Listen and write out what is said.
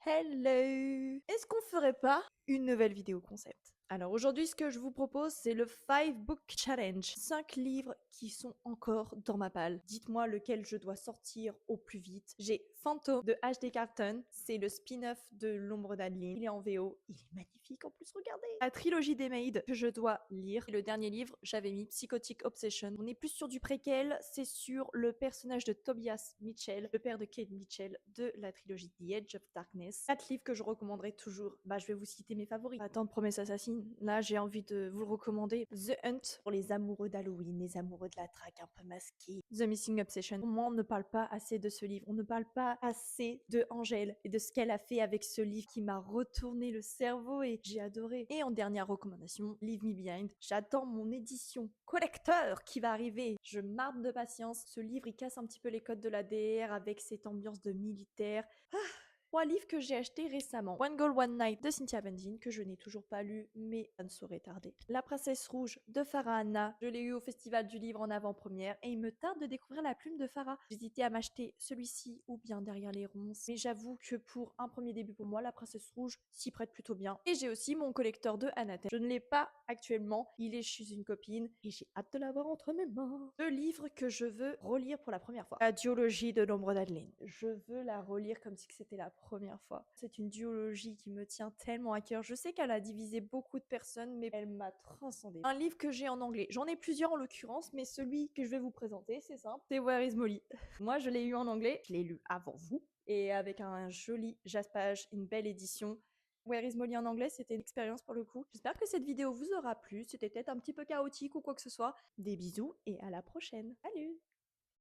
Hello! Est-ce qu'on ferait pas une nouvelle vidéo concept? Alors aujourd'hui, ce que je vous propose, c'est le 5 Book Challenge. 5 livres qui sont encore dans ma palle. Dites-moi lequel je dois sortir au plus vite. J'ai Phantom de H.D. Carton. C'est le spin-off de L'Ombre d'Adeline. Il est en VO. Il est magnifique en plus, regardez. La trilogie des Maids que je dois lire. Le dernier livre, j'avais mis Psychotic Obsession. On est plus sur du préquel. C'est sur le personnage de Tobias Mitchell, le père de Kate Mitchell de la trilogie The Edge of Darkness. 4 livres que je recommanderais toujours. Je vais vous citer mes favoris. Attends de Promesse Assassine. Là, j'ai envie de vous le recommander. The Hunt pour les amoureux d'Halloween, les amoureux de la traque un peu masquée. The Missing Obsession. Pour moi, on ne parle pas assez de ce livre. On ne parle pas assez de Angèle et de ce qu'elle a fait avec ce livre qui m'a retourné le cerveau et j'ai adoré. Et en dernière recommandation, Leave Me Behind. J'attends mon édition collector qui va arriver. Je marde de patience. Ce livre, il casse un petit peu les codes de la DR avec cette ambiance de militaire. 3 livres que j'ai achetés récemment. One Girl One Night de Cynthia Bendine, que je n'ai toujours pas lu, mais ça ne saurait tarder. La Princesse Rouge de Farah Anna, je l'ai eu au Festival du Livre en avant-première, et il me tarde de découvrir la plume de Farah. J'hésitais à m'acheter celui-ci ou bien Derrière les ronces, mais j'avoue que pour un premier début pour moi, La Princesse Rouge s'y prête plutôt bien. Et j'ai aussi mon collecteur de Anathème. Je ne l'ai pas actuellement, il est chez une copine, et j'ai hâte de l'avoir entre mes mains. Le livre que je veux relire pour la première fois. La duologie de l'Ombre d'Adeline. Je veux la relire comme si c'était la première fois. C'est une duologie qui me tient tellement à cœur. Je sais qu'elle a divisé beaucoup de personnes, mais elle m'a transcendée. Un livre que j'ai en anglais. J'en ai plusieurs en l'occurrence, mais celui que je vais vous présenter, c'est simple. C'est Where is Molly? Moi, je l'ai eu en anglais. Je l'ai lu avant vous. Et avec un joli jaspage, une belle édition. Where is Molly en anglais, c'était une expérience pour le coup. J'espère que cette vidéo vous aura plu. C'était peut-être un petit peu chaotique ou quoi que ce soit. Des bisous et à la prochaine. Salut!